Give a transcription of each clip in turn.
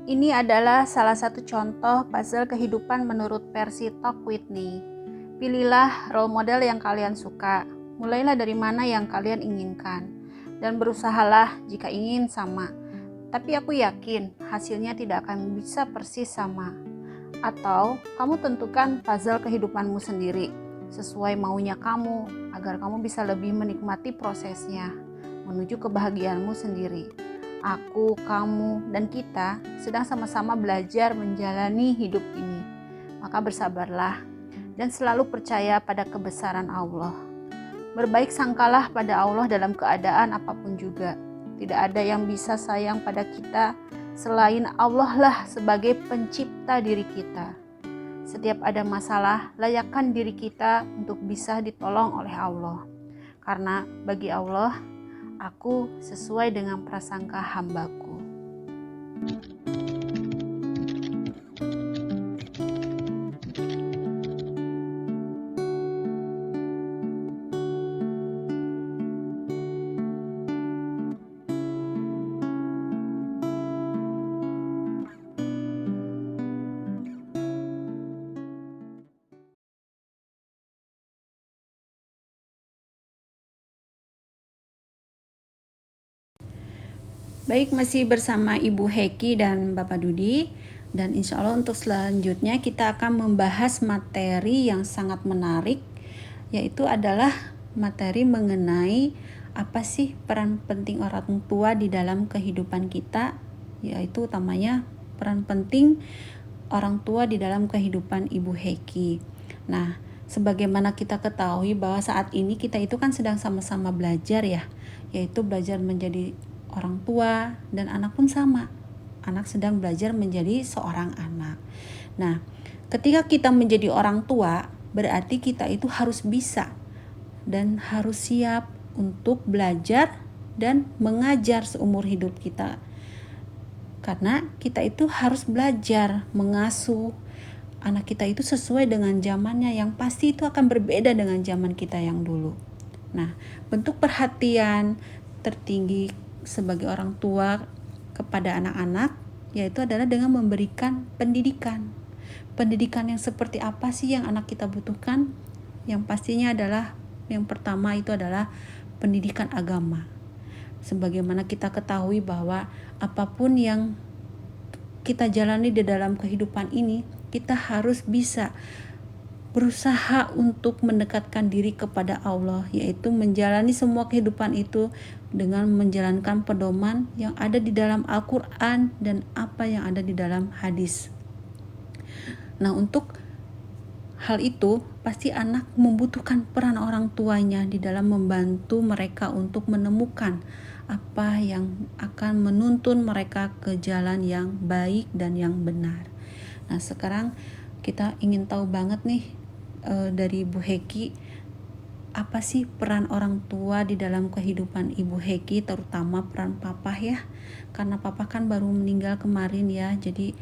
Ini adalah salah satu contoh puzzle kehidupan menurut versi Talk Whitney. Pilihlah role model yang kalian suka. Mulailah dari mana yang kalian inginkan. Dan berusahalah jika ingin sama. Tapi aku yakin hasilnya tidak akan bisa persis sama. Atau kamu tentukan puzzle kehidupanmu sendiri, sesuai maunya kamu, agar kamu bisa lebih menikmati prosesnya, menuju kebahagiaanmu sendiri. Aku, kamu, dan kita sedang sama-sama belajar menjalani hidup ini. Maka bersabarlah dan selalu percaya pada kebesaran Allah. Berbaik sangkalah pada Allah dalam keadaan apapun juga. Tidak ada yang bisa sayang pada kita selain Allah lah sebagai pencipta diri kita. Setiap ada masalah, layakkan diri kita untuk bisa ditolong oleh Allah. Karena bagi Allah, aku sesuai dengan prasangka hambaku. Baik, masih bersama Ibu Heki dan Bapak Dudi. Dan insya Allah untuk selanjutnya kita akan membahas materi yang sangat menarik, yaitu adalah materi mengenai apa sih peran penting orang tua di dalam kehidupan kita, yaitu utamanya peran penting orang tua di dalam kehidupan Ibu Heki. Nah, sebagaimana kita ketahui bahwa saat ini kita itu kan sedang sama-sama belajar ya, yaitu belajar menjadi orang tua, dan anak pun sama. Anak sedang belajar menjadi seorang anak. Nah, ketika kita menjadi orang tua, berarti kita itu harus bisa dan harus siap untuk belajar dan mengajar seumur hidup kita. Karena kita itu harus belajar mengasuh anak kita itu sesuai dengan zamannya, yang pasti itu akan berbeda dengan zaman kita yang dulu. Nah, bentuk perhatian tertinggi sebagai orang tua kepada anak-anak yaitu adalah dengan memberikan pendidikan. Pendidikan yang seperti apa sih yang anak kita butuhkan? Yang pastinya adalah yang pertama itu adalah pendidikan agama. Sebagaimana kita ketahui bahwa apapun yang kita jalani di dalam kehidupan ini, kita harus bisa berusaha untuk mendekatkan diri kepada Allah, yaitu menjalani semua kehidupan itu dengan menjalankan pedoman yang ada di dalam Al-Quran dan apa yang ada di dalam hadis. Nah, untuk hal itu pasti anak membutuhkan peran orang tuanya di dalam membantu mereka untuk menemukan apa yang akan menuntun mereka ke jalan yang baik dan yang benar. Nah, sekarang kita ingin tahu banget nih dari Ibu Heki, apa sih peran orang tua di dalam kehidupan Ibu Heki, terutama peran papa ya, karena papa kan baru meninggal kemarin ya, jadi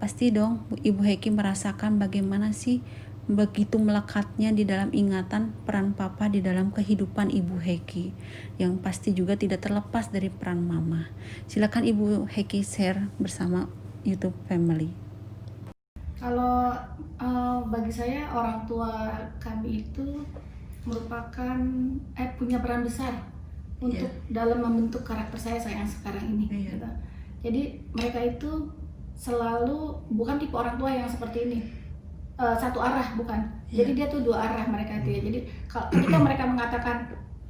pasti dong Ibu Heki merasakan bagaimana sih begitu melekatnya di dalam ingatan peran papa di dalam kehidupan Ibu Heki, yang pasti juga tidak terlepas dari peran mama. Silakan Ibu Heki share bersama YouTube Family. Kalau bagi saya orang tua kami itu merupakan punya peran besar untuk dalam membentuk karakter saya yang sekarang ini. Gitu. Jadi mereka itu selalu bukan tipe orang tua yang seperti ini satu arah, bukan. Jadi dia tuh dua arah mereka itu ya. Jadi kalau ketika mereka mengatakan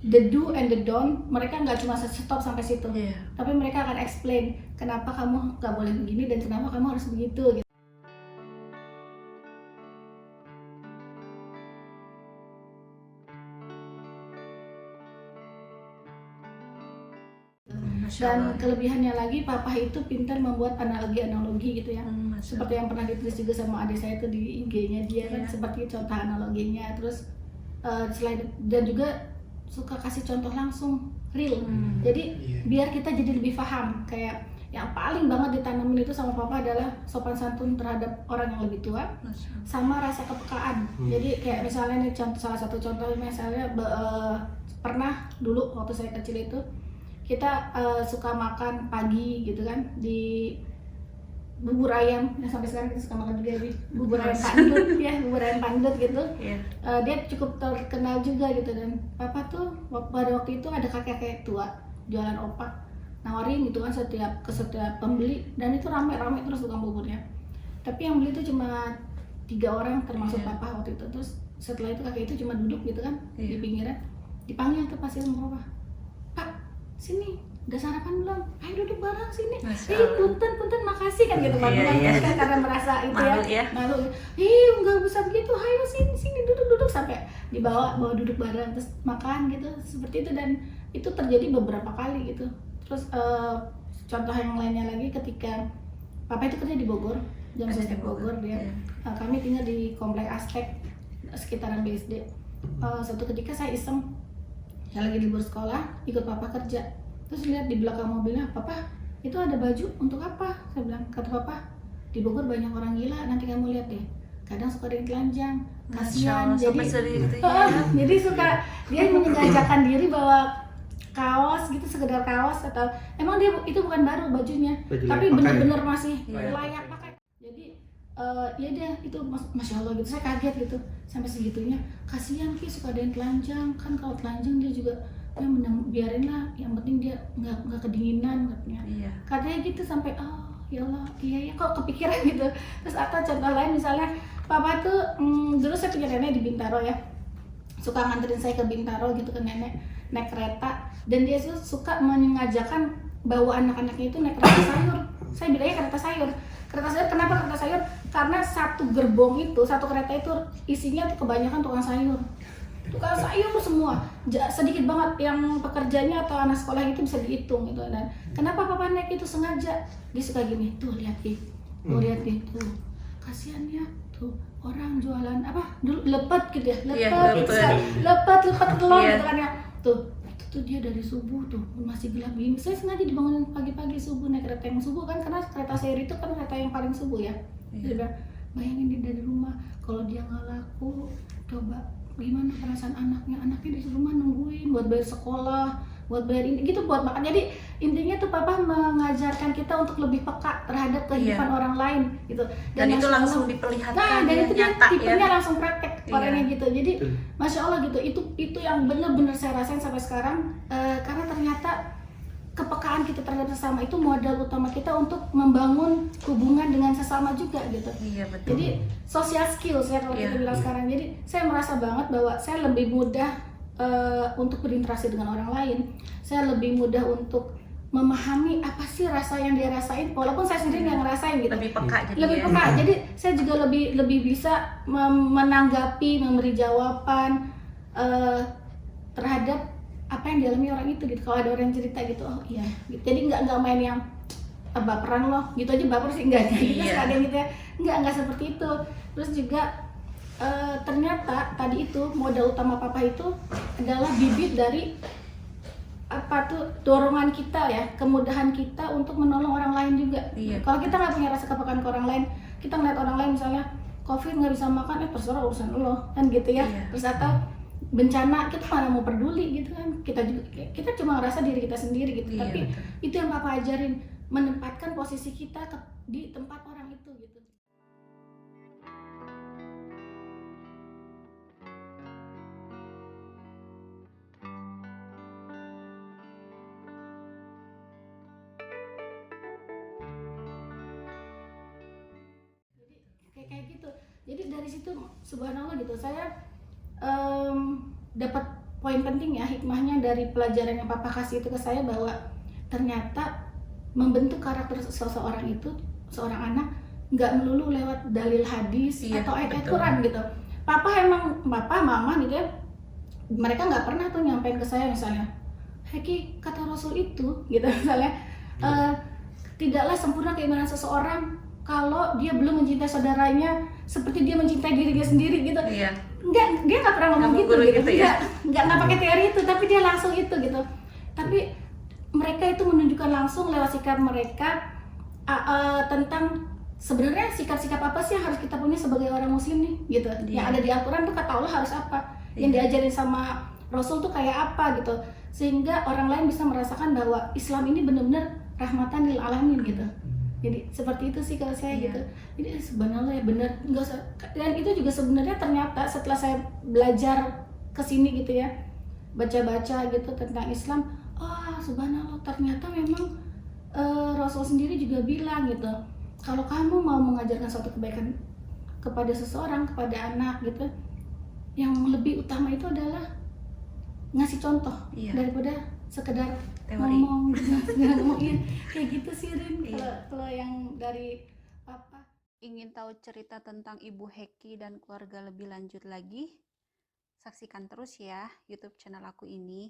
the do and the don't, mereka nggak cuma stop sampai situ, tapi mereka akan explain kenapa kamu nggak boleh begini dan kenapa kamu harus begitu. Gitu. Dan kelebihannya lagi, papa itu pintar membuat analogi-analogi gitu ya. Seperti yang pernah ditulis juga sama adik saya itu di IG-nya dia kan, seperti contoh analoginya. Terus selain dan juga suka kasih contoh langsung, real. Jadi biar kita jadi lebih paham. Kayak yang paling banget ditanamin itu sama papa adalah sopan santun terhadap orang yang lebih tua, sama rasa kepekaan. Jadi kayak misalnya nih salah satu contoh misalnya pernah dulu waktu saya kecil itu kita suka makan pagi gitu kan di bubur ayam yang sampai sekarang kita suka makan juga di bubur ayam pandut ya, bubur ayam pandut gitu. Iya. Dia cukup terkenal juga gitu. Dan papa tuh pada waktu itu ada kakek tua jualan opak, nawarin gitu kan ke setiap pembeli, dan itu rame-rame terus tukang buburnya. Tapi yang beli itu cuma 3 orang termasuk papa waktu itu. Terus setelah itu kakek itu cuma duduk gitu kan di pinggiran, dipanggil tuh pasti sama papa, "Pak, sini, udah sarapan belum? Ayo duduk bareng sini." Punten makasih kan gitu Pak. Kan karena merasa itu malu. Nggak bisa begitu. Ayo sini duduk sampai dibawa duduk bareng terus makan gitu seperti itu. Dan itu terjadi beberapa kali gitu. Terus contoh yang lainnya lagi ketika papa itu kerja di Bogor, jam sostek Bogor dia. Kami tinggal di komplek Aztek sekitaran BSD. Suatu ketika saya iseng, saya lagi libur sekolah, ikut papa kerja. Terus lihat di belakang mobilnya, "Papa, itu ada baju untuk apa?" Saya bilang, kata papa, "Di Bogor banyak orang gila, nanti kamu lihat deh. Kadang suka ada yang telanjang, kasihan." Jadi suka dia menyengajakan diri bawa kaos gitu, sekedar kaos, atau emang dia itu bukan baru bajunya, tapi benar-benar masih layak pakai. Jadi ya dia itu masya Allah gitu, saya kaget gitu sampai segitunya. Kasihan Ki, suka ada yang telanjang, kan kalau telanjang dia juga biarin lah, yang penting dia nggak kedinginan katanya. Katanya gitu sampai ya Allah, iya kok kepikiran gitu. Terus atau contoh lain misalnya papa tuh dulu saya punya nenek di Bintaro ya, suka nganterin saya ke Bintaro gitu ke nenek naik kereta, dan dia tuh suka mengajarkan bawa anak-anaknya itu naik kereta sayur. Saya bilangnya kereta sayur. Kenapa kereta sayur? Karena satu gerbong itu, satu kereta itu isinya tuh kebanyakan tukang sayur semua, sedikit banget yang pekerjanya atau anak sekolah itu bisa dihitung gitu. Dan kenapa papa naik itu sengaja? Dia suka gini, tuh lihat nih, tuh kasihan ya, tuh orang jualan apa dulu lepet gitu ya, lepet telur gitu kan ya, tuh dia dari subuh tuh masih gelap gini. Saya sengaja dibangunin pagi-pagi subuh naik kereta yang subuh kan, karena kereta sayur itu kan kereta yang paling subuh ya. Dia bilang, bayangin dia dari rumah, kalau dia nggak laku, coba gimana perasaan anaknya di rumah nungguin buat bayar sekolah, buat bayar ini gitu, buat makan. Jadi intinya tuh papa mengajarkan kita untuk lebih peka terhadap kehidupan orang lain gitu. Dan itu langsung diperlihatkan, dan itu dia tipenya langsung praktek orangnya gitu. Jadi masya Allah gitu, itu yang benar-benar saya rasain sampai sekarang, karena ternyata kepekaan kita terhadap sesama itu modal utama kita untuk membangun hubungan dengan sesama juga gitu. Betul. Jadi social skills ya kalau kita bilang sekarang. Jadi saya merasa banget bahwa saya lebih mudah untuk berinteraksi dengan orang lain. Saya lebih mudah untuk memahami apa sih rasa yang dia rasain, walaupun saya sendiri yang ngerasain gitu. Lebih peka Jadi saya juga lebih bisa menanggapi, memberi jawaban terhadap apa yang dialami orang itu gitu. Kalau ada orang yang cerita gitu, oh iya gitu. Jadi nggak main yang baperan loh gitu aja, baper sih enggak gitu. Ada yang gitu ya, nggak seperti itu. Terus juga ternyata tadi itu modal utama papa itu adalah bibit dari apa tuh, dorongan kita ya, kemudahan kita untuk menolong orang lain juga. Kalau kita nggak punya rasa kepekaan ke orang lain, kita ngeliat orang lain misalnya COVID nggak bisa makan, terserah urusan lo kan gitu ya. Terus atau bencana, kita mana mau peduli gitu kan, kita cuma ngerasa diri kita sendiri gitu. Tapi itu yang papa ajarin, menempatkan posisi kita di tempat orang itu gitu. Jadi kayak gitu. Jadi dari situ subhanallah gitu, saya dapat poin penting ya, hikmahnya dari pelajaran yang papa kasih itu ke saya, bahwa ternyata membentuk karakter seseorang itu, seorang anak, nggak melulu lewat dalil hadis atau ayat Quran gitu. Papa mama gitu ya, mereka nggak pernah tuh nyampein ke saya misalnya, Heki kata Rasul itu gitu misalnya, tidaklah sempurna keimanan seseorang kalau dia belum mencintai saudaranya seperti dia mencintai dirinya sendiri gitu. Dia nggak pernah ngomong gitu nggak pakai teori itu, tapi dia langsung itu gitu. Tapi mereka itu menunjukkan langsung lewat sikap mereka tentang sebenarnya sikap-sikap apa sih yang harus kita punya sebagai orang muslim nih gitu. Yang ada di Al-Quran tuh kata Allah harus apa, yang diajarin sama Rasul tuh kayak apa gitu, sehingga orang lain bisa merasakan bahwa Islam ini benar-benar rahmatan lil alamin gitu. Jadi seperti itu sih kalau saya Iya. gitu. Jadi sebenarnya benar nggak usah, dan itu juga sebenarnya ternyata setelah saya belajar ke sini gitu ya, baca-baca gitu tentang Islam, oh subhanallah ternyata memang Rasul sendiri juga bilang gitu, kalau kamu mau mengajarkan suatu kebaikan kepada seseorang, kepada anak gitu, yang lebih utama itu adalah ngasih contoh Iya. daripada sekedar Teori. ngomong gitu. Ngomongin kayak gitu sih Rin, Iya. kalau yang dari papa. Ingin tahu cerita tentang Ibu Heki dan keluarga lebih lanjut lagi? Saksikan terus ya YouTube channel aku ini.